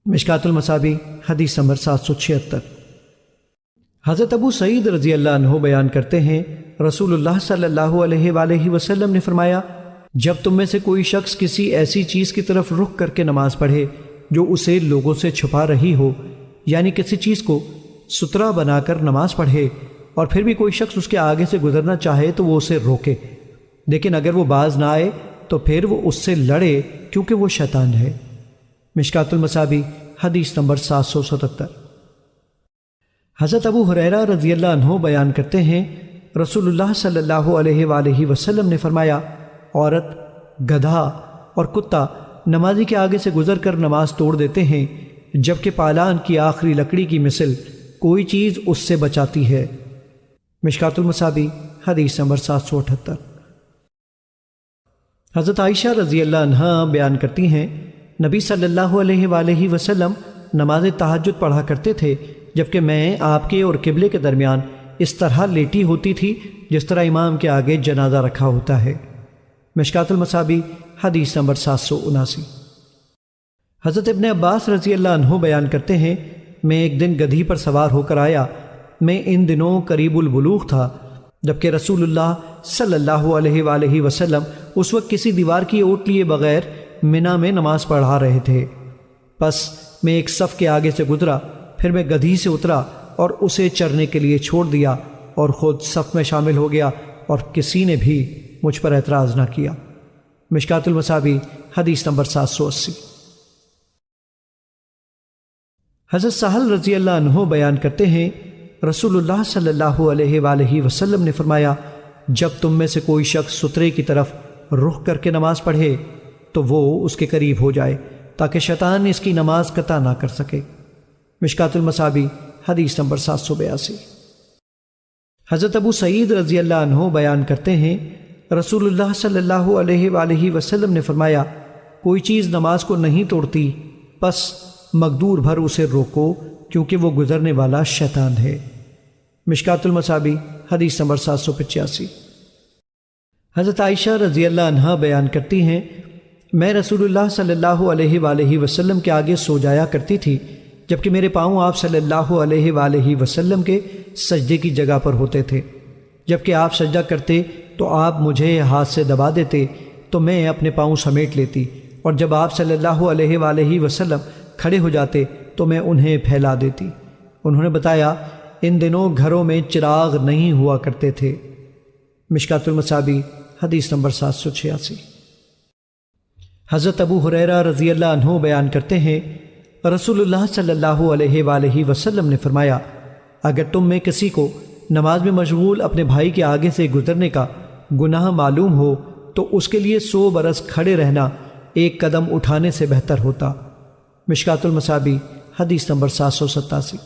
مشکات المصابیح حدیث نمبر 776۔ حضرت ابو سعید رضی اللہ عنہ بیان کرتے ہیں، رسول اللہ صلی اللہ علیہ وآلہ وسلم نے فرمایا، جب تم میں سے کوئی شخص کسی ایسی چیز کی طرف رخ کر کے نماز پڑھے جو اسے لوگوں سے چھپا رہی ہو، یعنی کسی چیز کو سترا بنا کر نماز پڑھے، اور پھر بھی کوئی شخص اس کے آگے سے گزرنا چاہے تو وہ اسے روکے، لیکن اگر وہ باز نہ آئے تو پھر وہ اس سے لڑے کیونکہ وہ شیطان ہے۔ مشکات المصابیح حدیث نمبر 777۔ حضرت ابو ہریرہ رضی اللہ عنہ بیان کرتے ہیں، رسول اللہ صلی اللہ علیہ وآلہ وسلم نے فرمایا، عورت، گدھا اور کتا نمازی کے آگے سے گزر کر نماز توڑ دیتے ہیں، جبکہ پالان کی آخری لکڑی کی مثل کوئی چیز اس سے بچاتی ہے۔ مشکات المصابیح حدیث نمبر 778۔ حضرت عائشہ رضی اللہ عنہا بیان کرتی ہیں، نبی صلی اللہ علیہ وآلہ وسلم نماز تہجد پڑھا کرتے تھے، جبکہ میں آپ کے اور قبلے کے درمیان اس طرح لیٹی ہوتی تھی جس طرح امام کے آگے جنازہ رکھا ہوتا ہے۔ مشکات المصابیح حدیث نمبر 779۔ حضرت ابن عباس رضی اللہ عنہ بیان کرتے ہیں، میں ایک دن گدھی پر سوار ہو کر آیا، میں ان دنوں قریب البلوغ تھا، جبکہ رسول اللہ صلی اللہ علیہ وآلہ وسلم اس وقت کسی دیوار کی اوٹ لیے بغیر منا میں نماز پڑھا رہے تھے۔ پس میں ایک صف کے آگے سے گزرا، پھر میں گدھی سے اترا اور اسے چرنے کے لیے چھوڑ دیا اور خود صف میں شامل ہو گیا، اور کسی نے بھی مجھ پر اعتراض نہ کیا۔ مشکات المصابیح حدیث نمبر 780۔ حضرت سہل رضی اللہ عنہ بیان کرتے ہیں، رسول اللہ صلی اللہ علیہ وآلہ وسلم نے فرمایا، جب تم میں سے کوئی شخص سترے کی طرف رخ کر کے نماز پڑھے تو وہ اس کے قریب ہو جائے تاکہ شیطان اس کی نماز قطع نہ کر سکے۔ مشکات المصابیح حدیث نمبر 782۔ حضرت ابو سعید رضی اللہ عنہ بیان کرتے ہیں، رسول اللہ صلی اللہ علیہ وآلہ وسلم نے فرمایا، کوئی چیز نماز کو نہیں توڑتی، پس مقدور بھر اسے روکو کیونکہ وہ گزرنے والا شیطان ہے۔ مشکات المصابیح حدیث نمبر 785۔ حضرت عائشہ رضی اللہ عنہا بیان کرتی ہیں، میں رسول اللہ صلی اللہ علیہ وآلہ وسلم کے آگے سو جایا کرتی تھی، جبکہ میرے پاؤں آپ صلی اللہ علیہ وآلہ وسلم کے سجدے کی جگہ پر ہوتے تھے۔ جبکہ آپ سجدہ کرتے تو آپ مجھے ہاتھ سے دبا دیتے تو میں اپنے پاؤں سمیٹ لیتی، اور جب آپ صلی اللہ علیہ وآلہ وسلم کھڑے ہو جاتے تو میں انہیں پھیلا دیتی۔ انہوں نے بتایا ان دنوں گھروں میں چراغ نہیں ہوا کرتے تھے۔ مشکات المصابیح حدیث نمبر 786۔ حضرت ابو ہریرہ رضی اللہ عنہ بیان کرتے ہیں رسول اللہ صلی اللہ علیہ وآلہ وسلم نے فرمایا، اگر تم میں کسی کو نماز میں مشغول اپنے بھائی کے آگے سے گزرنے کا گناہ معلوم ہو تو اس کے لیے 100 برس کھڑے رہنا ایک قدم اٹھانے سے بہتر ہوتا۔ مشکات المصابیح حدیث نمبر 787۔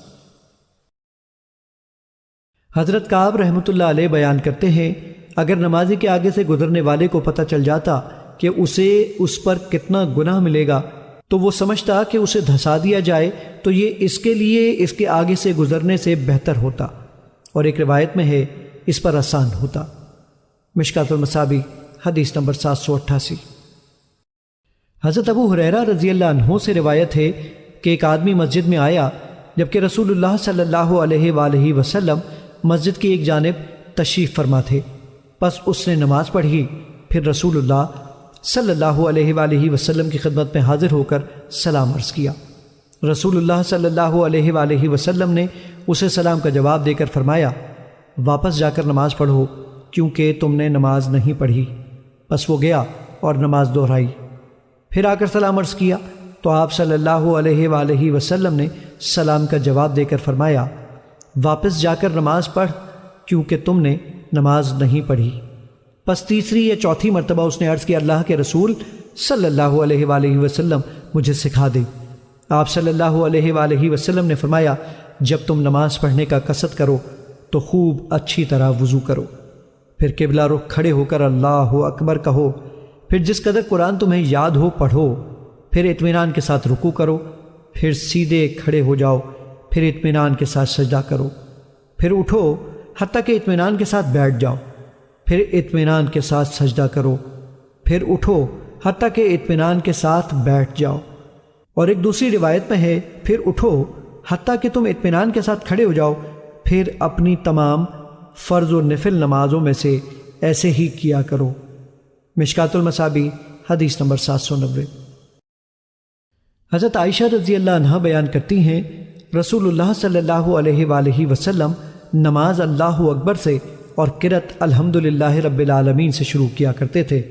حضرت کعب رحمۃ اللہ علیہ بیان کرتے ہیں اگر نمازی کے آگے سے گزرنے والے کو پتہ چل جاتا کہ اسے اس پر کتنا گناہ ملے گا تو وہ سمجھتا کہ اسے دھسا دیا جائے تو یہ اس کے لیے اس کے آگے سے گزرنے سے بہتر ہوتا، اور ایک روایت میں ہے اس پر آسان ہوتا۔ مشکات المصابیح حدیث نمبر 788۔ حضرت ابو ہریرہ رضی اللہ عنہ سے روایت ہے کہ ایک آدمی مسجد میں آیا جبکہ رسول اللہ صلی اللہ علیہ وآلہ وسلم مسجد کی ایک جانب تشریف فرما تھے، پس اس نے نماز پڑھی، پھر رسول اللہ صلی اللہ علیہ وآلہ وسلم کی خدمت میں حاضر ہو کر سلام عرض کیا۔ رسول اللہ صلی اللہ علیہ وآلہ وسلم نے اسے سلام کا جواب دے کر فرمایا، واپس جا کر نماز پڑھو کیونکہ تم نے نماز نہیں پڑھی۔ پس وہ گیا اور نماز دہرائی، پھر آ کر سلام عرض کیا تو آپ صلی اللہ علیہ وآلہ وسلم نے سلام کا جواب دے کر فرمایا، واپس جا کر نماز پڑھ کیونکہ تم نے نماز نہیں پڑھی۔ پس تیسری یا چوتھی مرتبہ اس نے عرض کیا، اللہ کے رسول صلی اللہ علیہ وآلہ وسلم مجھے سکھا دے۔ آپ صلی اللہ علیہ وآلہ وسلم نے فرمایا، جب تم نماز پڑھنے کا قصد کرو تو خوب اچھی طرح وضو کرو، پھر قبلہ رخ کھڑے ہو کر اللہ اکبر کہو، پھر جس قدر قرآن تمہیں یاد ہو پڑھو، پھر اطمینان کے ساتھ رکوع کرو، پھر سیدھے کھڑے ہو جاؤ، پھر اطمینان کے ساتھ سجدہ کرو، پھر اٹھو حتیٰ کہ اطمینان کے ساتھ بیٹھ جاؤ، پھر اطمینان کے ساتھ سجدہ کرو، پھر اٹھو حتیٰ کہ اطمینان کے ساتھ بیٹھ جاؤ۔ اور ایک دوسری روایت میں ہے، پھر اٹھو حتیٰ کہ تم اطمینان کے ساتھ کھڑے ہو جاؤ، پھر اپنی تمام فرض و نفل نمازوں میں سے ایسے ہی کیا کرو۔ مشکات المصابیح حدیث نمبر 790۔ حضرت عائشہ رضی اللہ عنہ بیان کرتی ہیں رسول اللہ صلی اللہ علیہ وآلہ وسلم نماز اللہ اکبر سے اور قرأت الحمدللہ رب العالمین سے شروع کیا کرتے تھے۔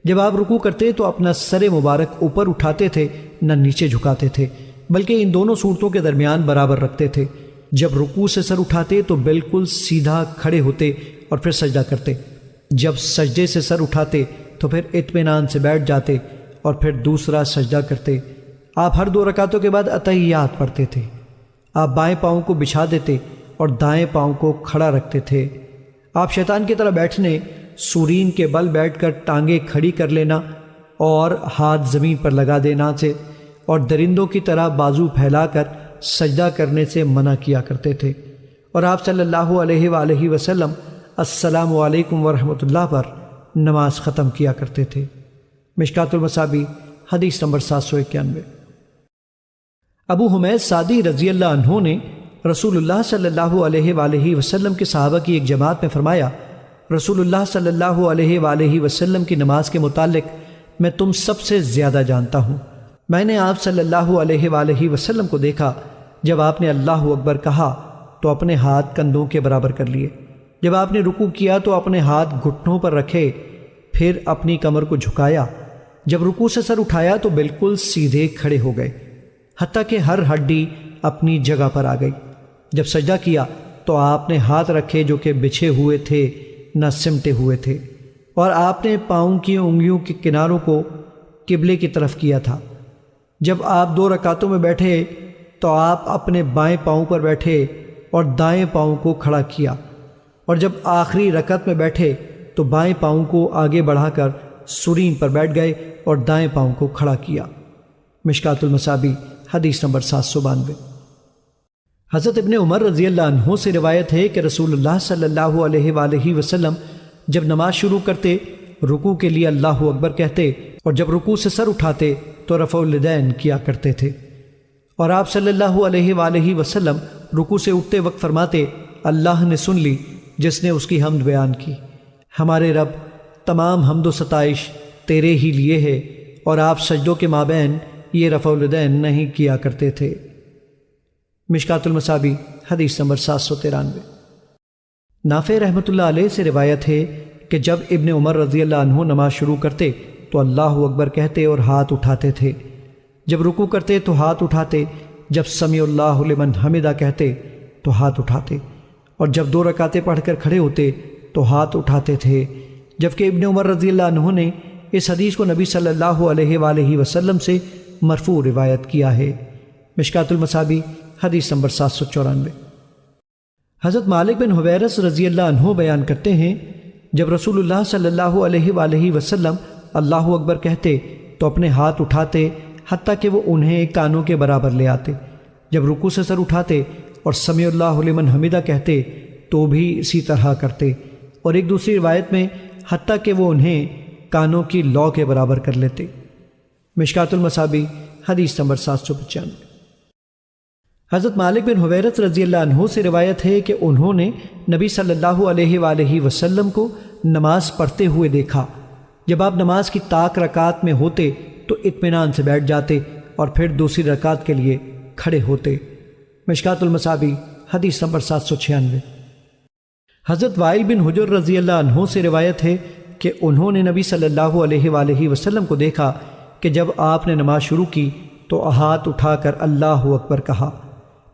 جب آپ رکوع کرتے تو اپنا سر مبارک اوپر اٹھاتے تھے نہ نیچے جھکاتے تھے، بلکہ ان دونوں صورتوں کے درمیان برابر رکھتے تھے۔ جب رکوع سے سر اٹھاتے تو بالکل سیدھا کھڑے ہوتے اور پھر سجدہ کرتے، جب سجدے سے سر اٹھاتے تو پھر اطمینان سے بیٹھ جاتے اور پھر دوسرا سجدہ کرتے۔ آپ ہر 2 رکعتوں کے بعد اتحیات پڑھتے تھے۔ آپ بائیں پاؤں کو بچھا دیتے اور دائیں پاؤں کو کھڑا رکھتے تھے۔ آپ شیطان کی طرح بیٹھنے، سورین کے بل بیٹھ کر ٹانگیں کھڑی کر لینا اور ہاتھ زمین پر لگا دینا سے اور درندوں کی طرح بازو پھیلا کر سجدہ کرنے سے منع کیا کرتے تھے، اور آپ صلی اللہ علیہ وآلہ وسلم السلام علیکم ورحمۃ اللہ پر نماز ختم کیا کرتے تھے۔ مشکات المصابیح حدیث نمبر 791۔ ابو حمید سعدی رضی اللہ عنہ نے رسول اللہ صلی اللہ علیہ وآلہ وسلم کے صحابہ کی ایک جماعت میں فرمایا، رسول اللہ صلی اللہ علیہ وآلہ وسلم کی نماز کے متعلق میں تم سب سے زیادہ جانتا ہوں۔ میں نے آپ صلی اللہ علیہ وآلہ وسلم کو دیکھا، جب آپ نے اللہ اکبر کہا تو اپنے ہاتھ کندھوں کے برابر کر لیے، جب آپ نے رکوع کیا تو اپنے ہاتھ گھٹنوں پر رکھے، پھر اپنی کمر کو جھکایا، جب رکوع سے سر اٹھایا تو بالکل سیدھے کھڑے ہو گئے حتیٰ کہ ہر ہڈی اپنی جگہ پر آ گئی۔ جب سجدہ کیا تو آپ نے ہاتھ رکھے جو کہ بچھے ہوئے تھے نہ سمٹے ہوئے تھے، اور آپ نے پاؤں کی انگلیوں کے کناروں کو قبلے کی طرف کیا تھا۔ جب آپ 2 رکعتوں میں بیٹھے تو آپ اپنے بائیں پاؤں پر بیٹھے اور دائیں پاؤں کو کھڑا کیا، اور جب آخری رکعت میں بیٹھے تو بائیں پاؤں کو آگے بڑھا کر سرین پر بیٹھ گئے اور دائیں پاؤں کو کھڑا کیا۔ مشکات المصابیح حدیث نمبر 792۔ حضرت ابن عمر رضی اللہ عنہ سے روایت ہے کہ رسول اللہ صلی اللہ علیہ وآلہ وسلم جب نماز شروع کرتے رکوع کے لیے اللہ اکبر کہتے، اور جب رکوع سے سر اٹھاتے تو رفع الیدین کیا کرتے تھے، اور آپ صلی اللہ علیہ وآلہ وسلم رکوع سے اٹھتے وقت فرماتے، اللہ نے سن لی جس نے اس کی حمد بیان کی۔ ہمارے رب، تمام حمد و ستائش تیرے ہی لیے ہے، اور آپ سجدوں کے مابین یہ رفع الیدین نہیں کیا کرتے تھے۔ مشکات المصابیح حدیث نمبر 793۔ نافع رحمۃ اللہ علیہ سے روایت ہے کہ جب ابن عمر رضی اللہ عنہ نماز شروع کرتے تو اللہ اکبر کہتے اور ہاتھ اٹھاتے تھے، جب رکوع کرتے تو ہاتھ اٹھاتے، جب سمیع اللہ لمن حمدہ کہتے تو ہاتھ اٹھاتے، اور جب 2 رکعتیں پڑھ کر کھڑے ہوتے تو ہاتھ اٹھاتے تھے۔ جبکہ ابن عمر رضی اللہ عنہ نے اس حدیث کو نبی صلی اللہ علیہ وآلہ وسلم سے مرفوع روایت کیا ہے۔ مشکات المصابیح حدیث نمبر 794۔ حضرت مالک بن حویرث رضی اللہ عنہ بیان کرتے ہیں، جب رسول اللہ صلی اللہ علیہ وآلہ وسلم اللہ اکبر کہتے تو اپنے ہاتھ اٹھاتے حتیٰ کہ وہ انہیں کانوں کے برابر لے آتے، جب رکوع سے سر اٹھاتے اور سمیع اللہ لمن حمدہ کہتے تو بھی اسی طرح کرتے، اور ایک دوسری روایت میں حتیٰ کہ وہ انہیں کانوں کی لو کے برابر کر لیتے۔ مشکات المصابیح حدیث نمبر 795۔ حضرت مالک بن حویرث رضی اللہ عنہ سے روایت ہے کہ انہوں نے نبی صلی اللہ علیہ وآلہ وسلم کو نماز پڑھتے ہوئے دیکھا۔ جب آپ نماز کی طاق رکعت میں ہوتے تو اطمینان سے بیٹھ جاتے اور پھر دوسری رکعت کے لیے کھڑے ہوتے۔ مشکات المصابیح حدیث نمبر 796۔ حضرت وائل بن حجر رضی اللہ عنہ سے روایت ہے کہ انہوں نے نبی صلی اللہ علیہ وآلہ وسلم کو دیکھا کہ جب آپ نے نماز شروع کی تو ہاتھ اٹھا کر اللہ اکبر کہا،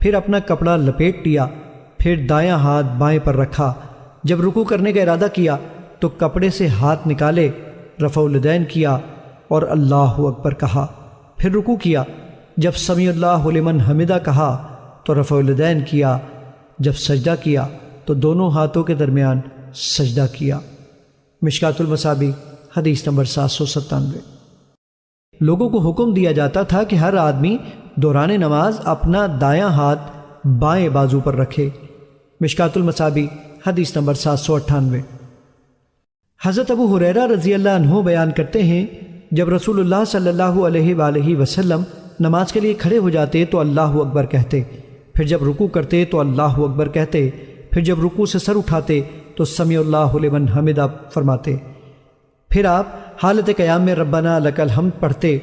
پھر اپنا کپڑا لپیٹ لیا، پھر دایاں ہاتھ بائیں پر رکھا، جب رکوع کرنے کا ارادہ کیا تو کپڑے سے ہاتھ نکالے، رفع الیدین کیا اور اللہ اکبر کہا، پھر رکوع کیا، جب سمیع اللہ لمن حمدہ کہا تو رفع الیدین کیا، جب سجدہ کیا تو دونوں ہاتھوں کے درمیان سجدہ کیا۔ مشکات المصابیح حدیث نمبر 797۔ لوگوں کو حکم دیا جاتا تھا کہ ہر آدمی دوران نماز اپنا دایاں ہاتھ بائیں بازو پر رکھے۔ مشکات المصابیح حدیث نمبر 798۔ حضرت ابو ہریرہ رضی اللہ عنہ بیان کرتے ہیں، جب رسول اللہ صلی اللہ علیہ وآلہ وسلم نماز کے لیے کھڑے ہو جاتے تو اللہ اکبر کہتے، پھر جب رکوع کرتے تو اللہ اکبر کہتے، پھر جب رکوع سے سر اٹھاتے تو سمیع اللہ لمن حمدہ فرماتے، پھر آپ حالت قیام میں ربنا لک الحمد پڑھتے،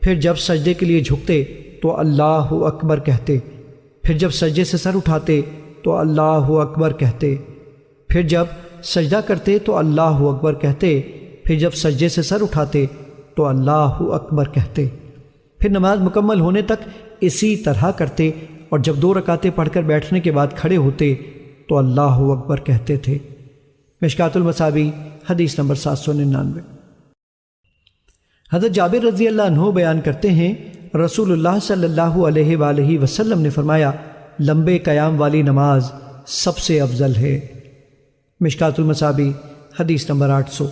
پھر جب سجدے کے لیے جھکتے تو اللہ اکبر کہتے، پھر جب سجدے سے سر اٹھاتے تو اللہ اکبر کہتے، پھر جب سجدہ کرتے تو اللہ اکبر کہتے، پھر جب سجدے سے سر اٹھاتے تو اللہ اکبر کہتے، پھر نماز مکمل ہونے تک اسی طرح کرتے، اور جب 2 رکعتیں پڑھ کر بیٹھنے کے بعد کھڑے ہوتے تو اللہ اکبر کہتے تھے۔ مشکات المصابیح حدیث نمبر 799۔ حضرت جابر رضی اللہ عنہ بیان کرتے ہیں، رسول اللہ صلی اللہ علیہ وآلہ وسلم نے فرمایا، لمبے قیام والی نماز سب سے افضل ہے۔ مشکات المصابیح حدیث نمبر 800۔